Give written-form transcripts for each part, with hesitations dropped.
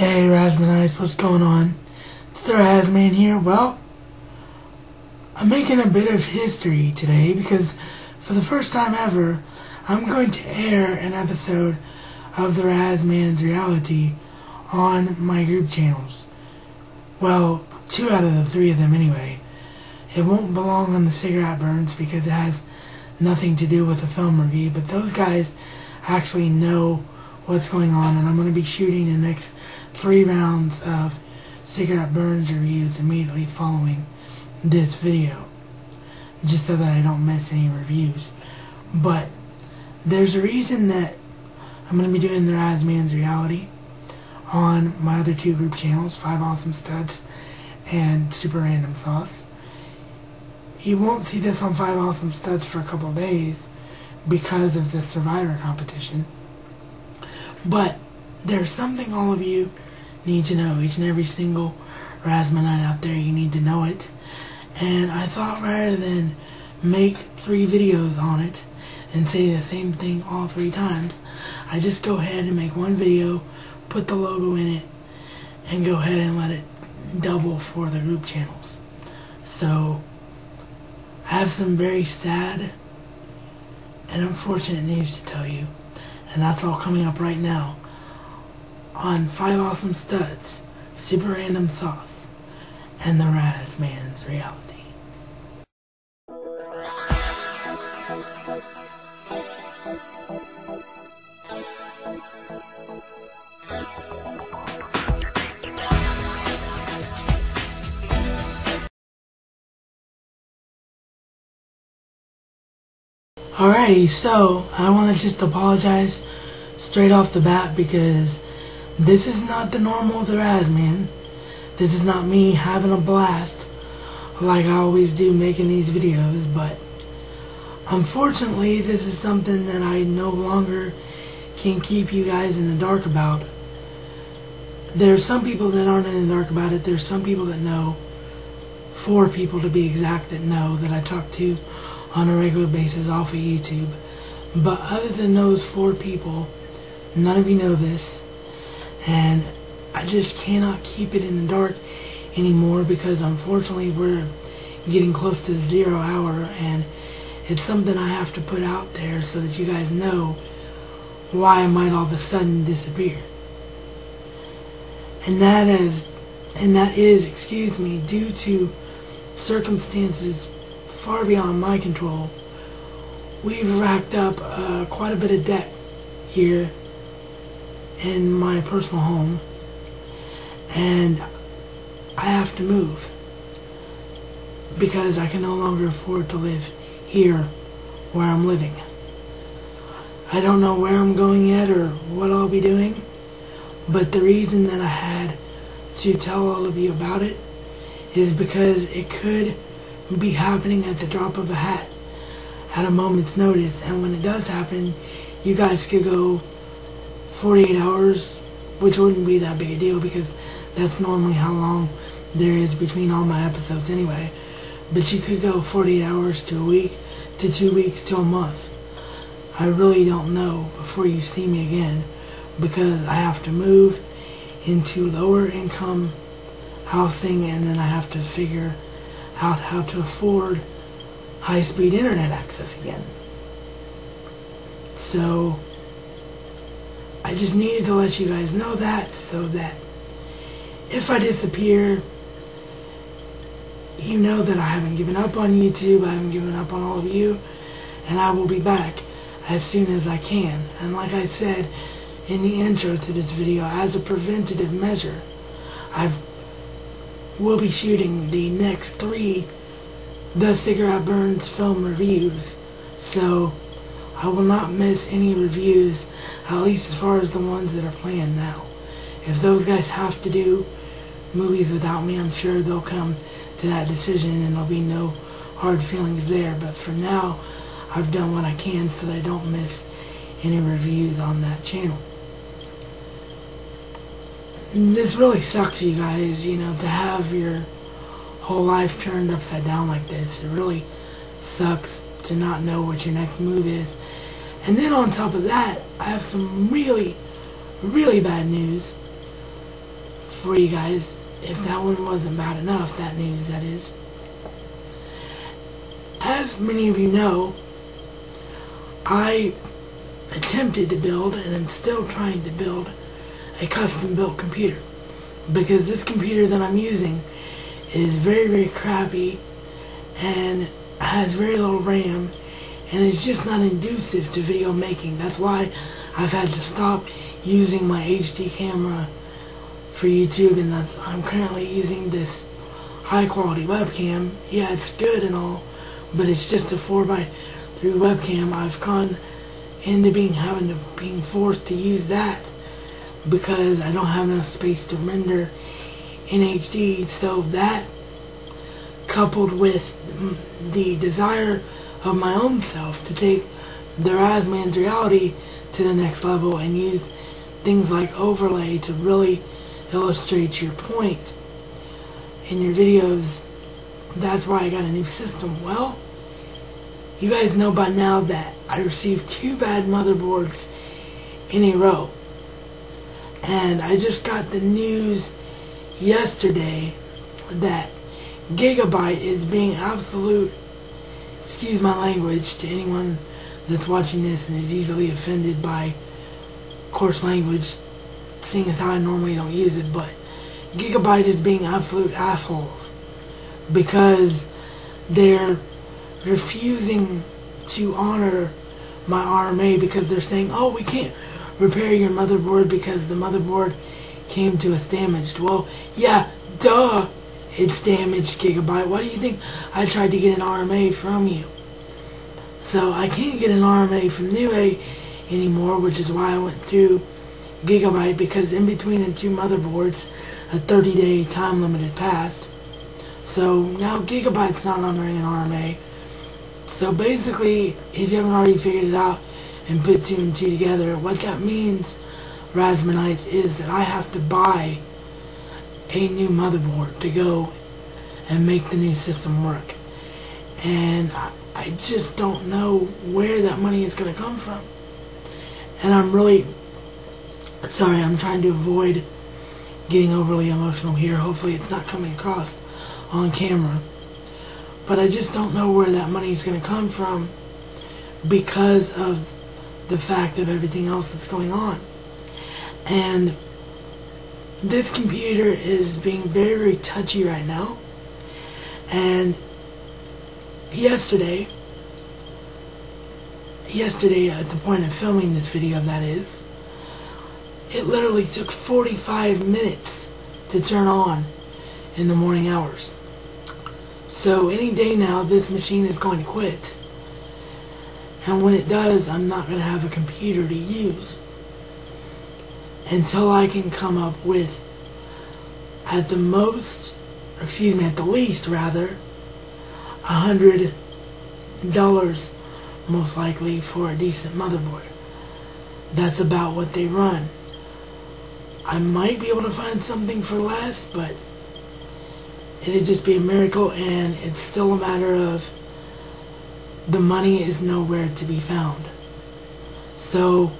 Hey Razmanites, what's going on? It's the Razman here. Well, I'm making a bit of history today because for the first time ever, I'm going to air an episode of the Razman's Reality on my group channels. Well, 2 out of the 3 of them anyway. It won't belong on the Cigarette Burns because it has nothing to do with a film review, but those guys actually know what's going on, and I'm going to be shooting the next 3 rounds of Cigarette Burns reviews immediately following this video, just so that I don't miss any reviews. But there's a reason that I'm going to be doing the Razman's Reality on my other 2 group channels, 5 Awesome Studs and Super Random Sauce. You won't see this on 5 Awesome Studs for a couple of days because of the Survivor competition. But there's something all of you need to know. Each and every single Razmanite out there, you need to know it. And I thought rather than make 3 videos on it and say the same thing all 3 times, I just go ahead and make 1 video, put the logo in it, and go ahead and let it double for the group channels. So I have some very sad and unfortunate news to tell you, and that's all coming up right now on 5 Awesome Studs, Super Random Sauce, and the Razman's Reality. Alrighty, so I want to just apologize straight off the bat because this is not the normal The Razman. This is not me having a blast like I always do making these videos, but unfortunately this is something that I no longer can keep you guys in the dark about. There's some people that aren't in the dark about it. There's some people that know, 4 people to be exact that know, that I talk to on a regular basis off of YouTube. But other than those 4 people, none of you know this, and I just cannot keep it in the dark anymore because unfortunately we're getting close to the 0 hour, and it's something I have to put out there so that you guys know why I might all of a sudden disappear. And that is, excuse me, due to circumstances far beyond my control. We've racked up quite a bit of debt here in my personal home, and I have to move because I can no longer afford to live here where I'm living. I don't know where I'm going yet or what I'll be doing, but the reason that I had to tell all of you about it is because it could be happening at the drop of a hat at a moment's notice, and when it does happen, you guys could go 48 hours, which wouldn't be that big a deal because that's normally how long there is between all my episodes anyway, but you could go 48 hours to a week to 2 weeks to a month. I really don't know before you see me again because I have to move into lower income housing, and then I have to figure out how to afford high-speed internet access again. So I just needed to let you guys know that, so that if I disappear, you know that I haven't given up on YouTube, I haven't given up on all of you, and I will be back as soon as I can. And like I said in the intro to this video, as a preventative measure, we'll be shooting the next 3 The Cigarette Burns film reviews, so I will not miss any reviews, at least as far as the ones that are planned now. If those guys have to do movies without me, I'm sure they'll come to that decision and there'll be no hard feelings there, but for now I've done what I can so that I don't miss any reviews on that channel. This really sucks, you guys, you know, to have your whole life turned upside down like this. It really sucks to not know what your next move is. And then on top of that, I have some really, really bad news. for you guys. If that one wasn't bad enough, that news that is. As many of you know, I attempted to build, and I'm still trying to build, a custom built computer. Because this computer that I'm using is very, very crappy and has very little RAM, and it's just not conducive to video making. That's why I've had to stop using my HD camera for YouTube, and I'm currently using this high quality webcam. Yeah, it's good and all, but it's just a 4x3 webcam. I've gone into being forced to use that because I don't have enough space to render in HD. So that, coupled with the desire of my own self to take the Razman's reality to the next level and use things like overlay to really illustrate your point in your videos, that's why I got a new system. Well, you guys know by now that I received 2 bad motherboards in a row, and I just got the news yesterday that Gigabyte is being absolute, excuse my language to anyone that's watching this and is easily offended by coarse language, seeing as how I normally don't use it, but Gigabyte is being absolute assholes because they're refusing to honor my RMA because they're saying, oh, we can't repair your motherboard because the motherboard came to us damaged. Well, yeah, duh, it's damaged, Gigabyte. Why do you think I tried to get an RMA from you? So I can't get an RMA from Newegg anymore, which is why I went through Gigabyte, because in between the 2 motherboards, a 30-day time limit had passed. So now Gigabyte's not honoring an RMA. So basically, if you haven't already figured it out and put 2 and 2 together, what that means, Razmanites, is that I have to buy a new motherboard to go and make the new system work. And I just don't know where that money is going to come from. And I'm really sorry, I'm trying to avoid getting overly emotional here. Hopefully it's not coming across on camera. But I just don't know where that money is going to come from because of the fact of everything else that's going on. And this computer is being very, very touchy right now. And yesterday at the point of filming this video, that is, it literally took 45 minutes to turn on in the morning hours. So any day now, this machine is going to quit. And when it does, I'm not going to have a computer to use until I can come up with, at the least rather, $100 most likely for a decent motherboard. That's about what they run. I might be able to find something for less, but it'd just be a miracle, and it's still a matter of the money is nowhere to be found. So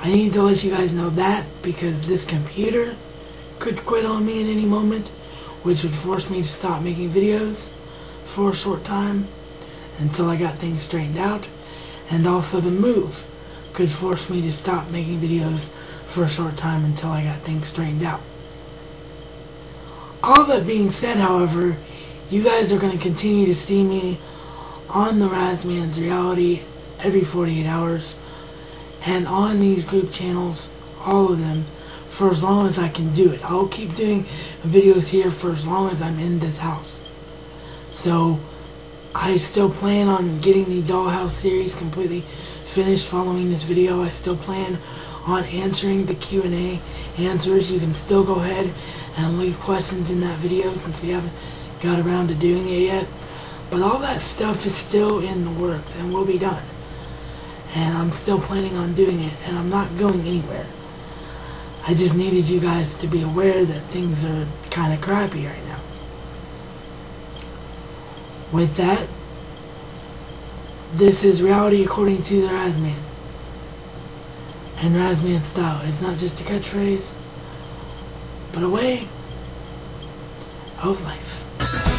I need to let you guys know that, because this computer could quit on me at any moment, which would force me to stop making videos for a short time until I got things straightened out. And also the move could force me to stop making videos for a short time until I got things straightened out. All that being said, however, you guys are going to continue to see me on the Razman's Reality every 48 hours and on these group channels, all of them, for as long as I can do it. I'll keep doing videos here for as long as I'm in this house. So I still plan on getting the Dollhouse series completely finished following this video. I still plan on answering the Q&A answers. You can still go ahead and leave questions in that video since we haven't got around to doing it yet. But all that stuff is still in the works and will be done. And I'm still planning on doing it, and I'm not going anywhere. I just needed you guys to be aware that things are kind of crappy right now. With that, this is reality according to the Razman and Razman style. It's not just a catchphrase, but a way of life.